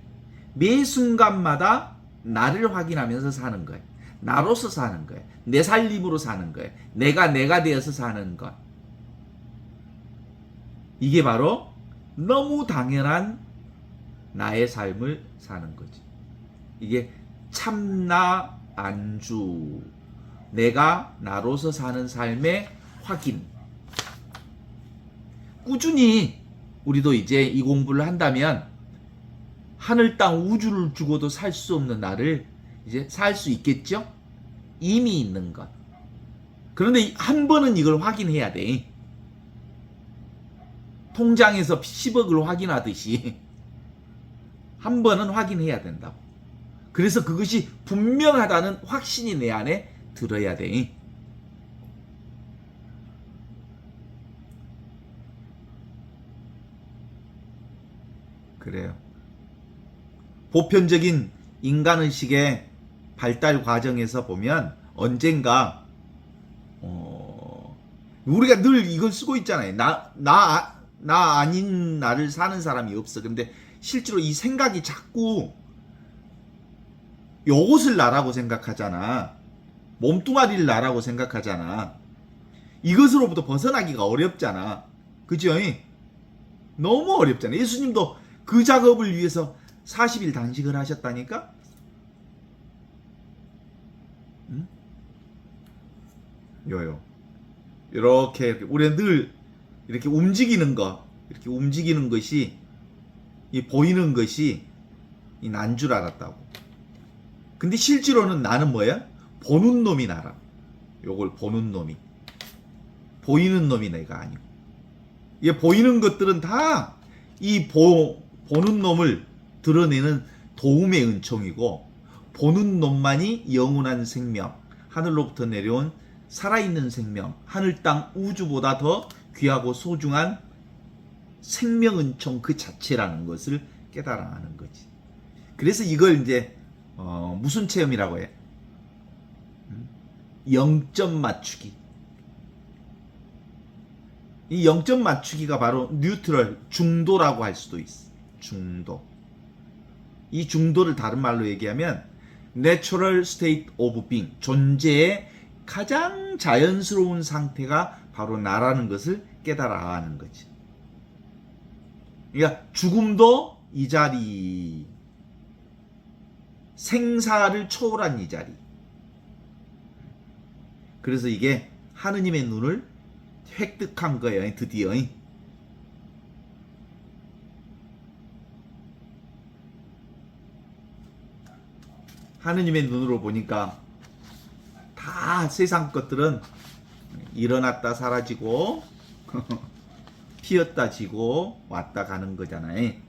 매 순간마다 나를 확인하면서 사는 거예요. 나로서 사는 거예요. 내 살림으로 사는 거예요. 내가 되어서 사는 것. 이게 바로 너무 당연한 나의 삶을 사는 거지. 이게 참나 안주. 내가 나로서 사는 삶의 확인. 꾸준히 우리도 이제 이 공부를 한다면 하늘 땅 우주를 주고도 살 수 없는 나를 이제 살 수 있겠죠? 이미 있는 것. 그런데 한 번은 이걸 확인해야 돼. 통장에서 10억을 확인하듯이 한 번은 확인해야 된다고. 그래서 그것이 분명하다는 확신이 내 안에 들어야 돼. 그래요. 보편적인 인간의식의 발달 과정에서 보면 언젠가 우리가 늘 이걸 쓰고 있잖아요. 나 아닌 나를 사는 사람이 없어. 근데 실제로 이 생각이 자꾸 요것을 나라고 생각하잖아. 몸뚱아리를 나라고 생각하잖아. 이것으로부터 벗어나기가 어렵잖아. 그죠? 너무 어렵잖아. 예수님도 그 작업을 위해서 40일 단식을 하셨다니까? 응? 요요. 이렇게 우리는 늘 이렇게 움직이는 거, 이렇게 움직이는 것이, 이 보이는 것이 이 난 줄 알았다고. 근데 실제로는 나는 뭐야? 보는 놈이 나라. 요걸 보는 놈이. 보이는 놈이 내가 아니고. 이게 보이는 것들은 다 이 보는 놈을 드러내는 도움의 은총이고, 보는 놈만이 영원한 생명, 하늘로부터 내려온 살아있는 생명, 하늘 땅 우주보다 더 귀하고 소중한 생명 은총 그 자체라는 것을 깨달아가는 거지. 그래서 이걸 이제 무슨 체험이라고 해? 0점 맞추기. 이 0점 맞추기가 바로 뉴트럴, 중도라고 할 수도 있어. 중도. 이 중도를 다른 말로 얘기하면 Natural State of Being, 존재의 가장 자연스러운 상태가 바로 나라는 것을 깨달아 하는 거지. 그러니까 죽음도 이 자리, 생사를 초월한 이 자리. 그래서 이게 하느님의 눈을 획득한 거예요. 드디어. 하느님의 눈으로 보니까 다 세상 것들은 일어났다 사라지고 피었다 지고 왔다 가는 거잖아요.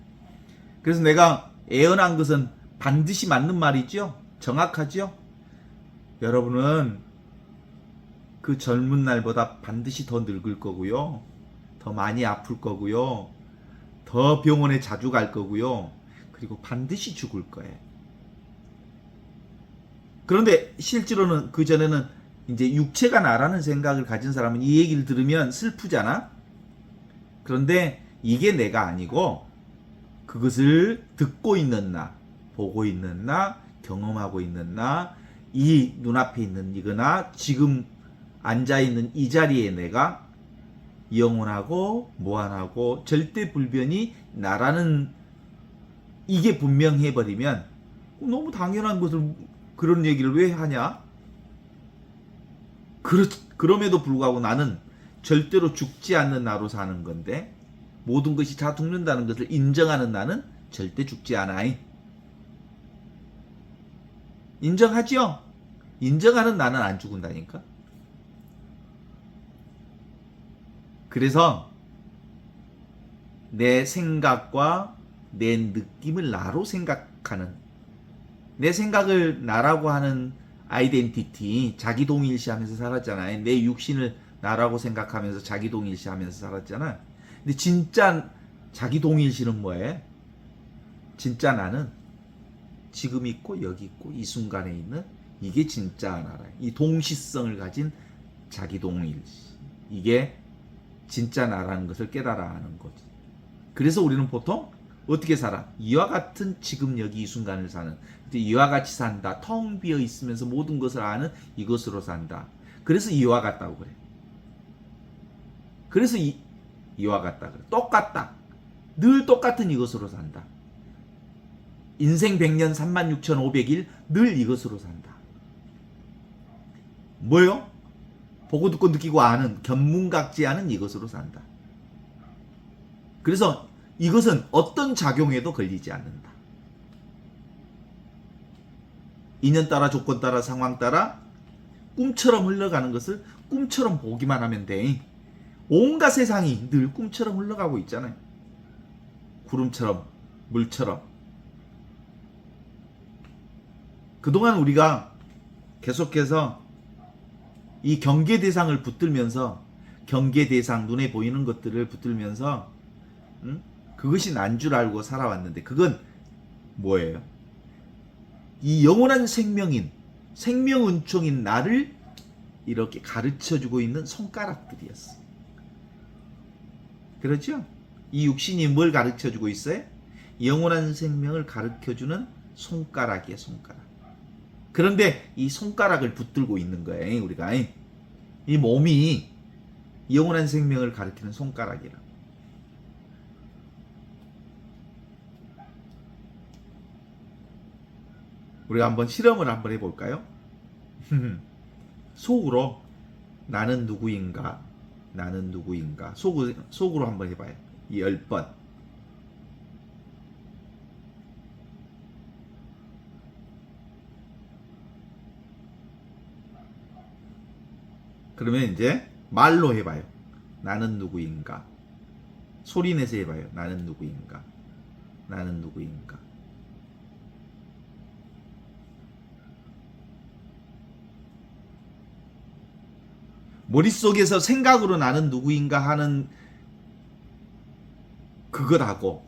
그래서 내가 애언한 것은 반드시 맞는 말이죠. 정확하죠. 여러분은 그 젊은 날보다 반드시 더 늙을 거고요. 더 많이 아플 거고요. 더 병원에 자주 갈 거고요. 그리고 반드시 죽을 거예요. 그런데 실제로는 그 전에는 이제 육체가 나라는 생각을 가진 사람은 이 얘기를 들으면 슬프잖아. 그런데 이게 내가 아니고 그것을 듣고 있는 나, 보고 있는 나, 경험하고 있는 나, 이 눈앞에 있는 이거나 지금 앉아있는 이 자리에 내가 영원하고 무한하고 절대불변이 나라는 이게 분명해버리면 너무 당연한 것을 그런 얘기를 왜 하냐? 그럼에도 불구하고 나는 절대로 죽지 않는 나로 사는 건데 모든 것이 다 죽는다는 것을 인정하는 나는 절대 죽지 않아요. 인정하죠? 인정하는 나는 안 죽은다니까. 그래서 내 생각과 내 느낌을 나로 생각하는, 내 생각을 나라고 하는 아이덴티티, 자기동일시하면서 살았잖아요. 내 육신을 나라고 생각하면서 자기동일시하면서 살았잖아. 근데 진짜 자기동일시는 뭐예요? 진짜 나는 지금 있고 여기 있고 이 순간에 있는 이게 진짜 나라예요. 이 동시성을 가진 자기동일시, 이게 진짜 나라는 것을 깨달아 하는 거지. 그래서 우리는 보통 어떻게 살아? 이와 같은 지금 여기 이 순간을 사는, 이와 같이 산다. 텅 비어 있으면서 모든 것을 아는 이것으로 산다. 그래서 이와 같다고 그래. 그래서 이와 같다 그래. 똑같다. 늘 똑같은 이것으로 산다. 인생 100년 36,500일 늘 이것으로 산다. 뭐요? 보고 듣고 느끼고 아는, 견문각지하는 이것으로 산다. 그래서 이것은 어떤 작용에도 걸리지 않는다. 인연 따라, 조건 따라, 상황 따라 꿈처럼 흘러가는 것을 꿈처럼 보기만 하면 돼. 온갖 세상이 늘 꿈처럼 흘러가고 있잖아요. 구름처럼, 물처럼. 그동안 우리가 계속해서 이 경계 대상을 붙들면서, 경계 대상, 눈에 보이는 것들을 붙들면서 그것이 난 줄 알고 살아왔는데 그건 뭐예요? 이 영원한 생명인, 생명은총인 나를 이렇게 가르쳐주고 있는 손가락들이었어. 그렇죠? 이 육신이 뭘 가르쳐주고 있어요? 영원한 생명을 가르쳐주는 손가락이에요, 손가락. 그런데 이 손가락을 붙들고 있는 거예요, 우리가. 이 몸이 영원한 생명을 가르치는 손가락이라. 우리가 한번 실험을 한번 해볼까요? 속으로 나는 누구인가, 나는 누구인가, 속으로 한번 해봐요. 이 10번. 그러면 이제 말로 해봐요. 나는 누구인가. 소리 내서 해봐요. 나는 누구인가, 나는 누구인가. 머릿속에서 생각으로 나는 누구인가 하는 그것하고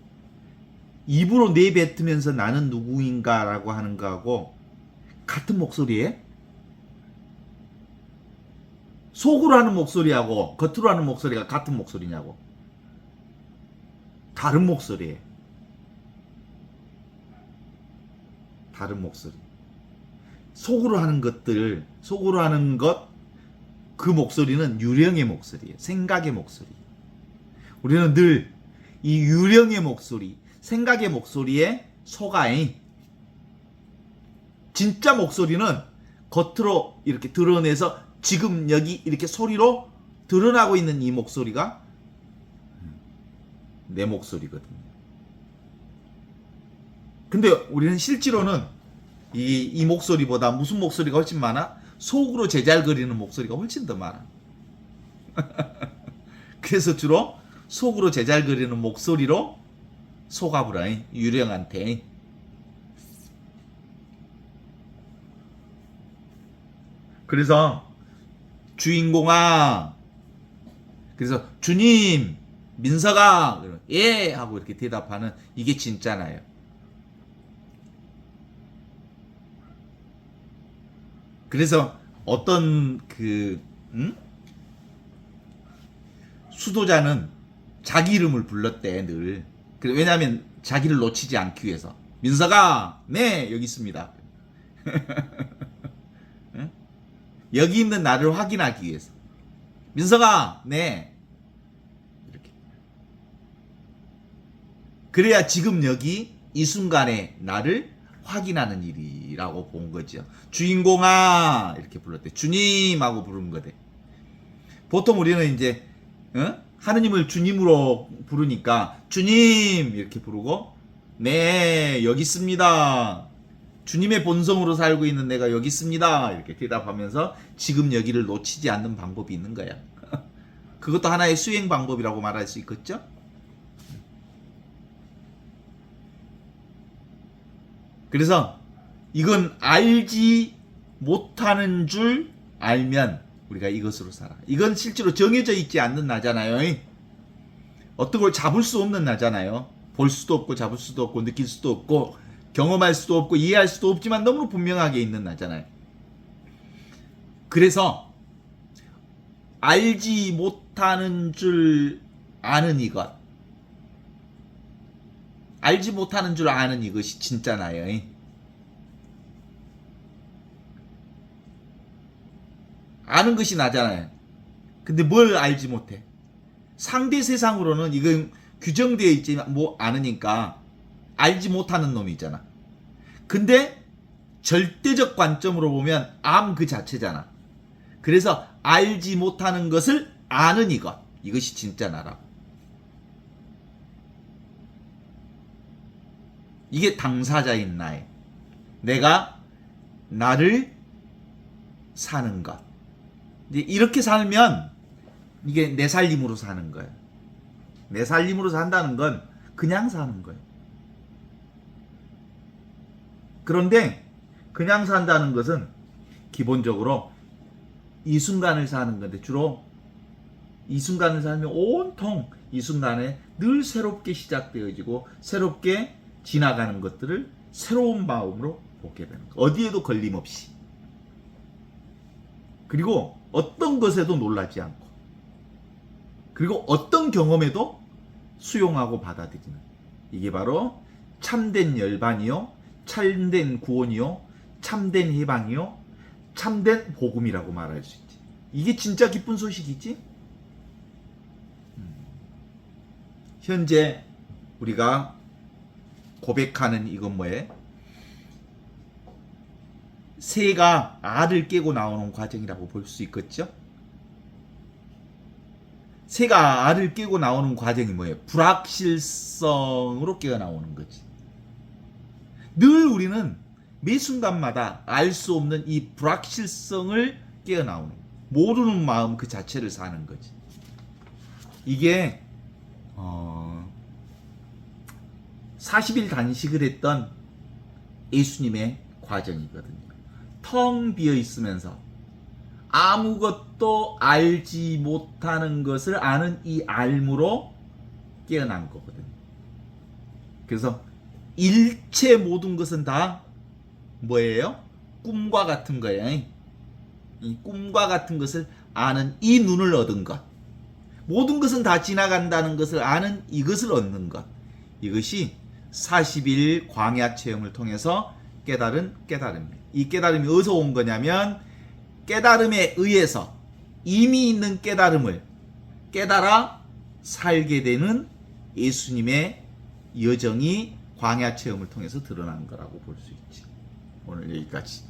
입으로 내뱉으면서 나는 누구인가라고 하는 거하고 같은 목소리에, 속으로 하는 목소리하고 겉으로 하는 목소리가 같은 목소리냐고. 다른 목소리에, 다른 목소리. 속으로 하는 것들, 속으로 하는 것, 그 목소리는 유령의 목소리예요. 생각의 목소리. 우리는 늘 이 유령의 목소리, 생각의 목소리에 속아잉. 진짜 목소리는 겉으로 이렇게 드러내서 지금 여기 이렇게 소리로 드러나고 있는 이 목소리가 내 목소리거든요. 근데 우리는 실제로는 이 목소리보다 무슨 목소리가 훨씬 많아? 속으로 제잘거리는 목소리가 훨씬 더 많아. 그래서 주로 속으로 제잘거리는 목소리로 속아보라, 유령한테. 그래서 주인공아, 그래서 주님, 민서가 예 하고 이렇게 대답하는 이게 진짜나요. 그래서 어떤 수도자는 자기 이름을 불렀대 늘. 왜냐하면 자기를 놓치지 않기 위해서. 민서가 네 여기 있습니다. 여기 있는 나를 확인하기 위해서. 민서가 네 이렇게. 그래야 지금 여기 이 순간에 나를 확인하는 일이라고 본 거죠. 주인공아 이렇게 불렀대. 주님하고 부른 거대. 보통 우리는 이제 하느님을 주님으로 부르니까 주님 이렇게 부르고 네 여기 있습니다. 주님의 본성으로 살고 있는 내가 여기 있습니다. 이렇게 대답하면서 지금 여기를 놓치지 않는 방법이 있는 거야. 그것도 하나의 수행 방법이라고 말할 수 있겠죠? 그래서 이건 알지 못하는 줄 알면 우리가 이것으로 살아. 이건 실제로 정해져 있지 않는 나잖아요. 어떤 걸 잡을 수 없는 나잖아요. 볼 수도 없고 잡을 수도 없고 느낄 수도 없고 경험할 수도 없고 이해할 수도 없지만 너무 분명하게 있는 나잖아요. 그래서 알지 못하는 줄 아는 이것, 알지 못하는 줄 아는 이것이 진짜 나예요. 아는 것이 나잖아요. 근데 뭘 알지 못해? 상대 세상으로는 이건 규정되어 있지만 뭐 아느니까 알지 못하는 놈이 있잖아. 근데 절대적 관점으로 보면 암 그 자체잖아. 그래서 알지 못하는 것을 아는 이것, 이것이 진짜 나라고. 이게 당사자인 나의, 내가 나를 사는 것. 이렇게 살면 이게 내 살림으로 사는 거예요. 내 살림으로 산다는 건 그냥 사는 거예요. 그런데 그냥 산다는 것은 기본적으로 이 순간을 사는 건데, 주로 이 순간을 살면 온통 이 순간에 늘 새롭게 시작되어지고 새롭게 지나가는 것들을 새로운 마음으로 보게 되는 거예요. 어디에도 걸림없이. 그리고 어떤 것에도 놀라지 않고, 그리고 어떤 경험에도 수용하고 받아들이는, 이게 바로 참된 열반이요, 참된 구원이요, 참된 해방이요, 참된 복음이라고 말할 수 있지. 이게 진짜 기쁜 소식이지. 현재 우리가 고백하는 이건 뭐예요? 새가 알을 깨고 나오는 과정이라고 볼 수 있겠죠? 새가 알을 깨고 나오는 과정이 뭐예요? 불확실성으로 깨어 나오는 거지. 늘 우리는 매 순간마다 알 수 없는 이 불확실성을 깨어 나오는, 모르는 마음 그 자체를 사는 거지. 이게 40일 단식을 했던 예수님의 과정이거든요. 텅 비어 있으면서 아무것도 알지 못하는 것을 아는 이 알므로 깨어난 거거든요. 그래서 일체 모든 것은 다 뭐예요? 꿈과 같은 거예요. 이 꿈과 같은 것을 아는 이 눈을 얻은 것, 모든 것은 다 지나간다는 것을 아는 이것을 얻는 것, 이것이 40일 광야 체험을 통해서 깨달은 깨달음입니다. 이 깨달음이 어디서 온 거냐면 깨달음에 의해서 이미 있는 깨달음을 깨달아 살게 되는 예수님의 여정이 광야 체험을 통해서 드러난 거라고 볼 수 있지. 오늘 여기까지.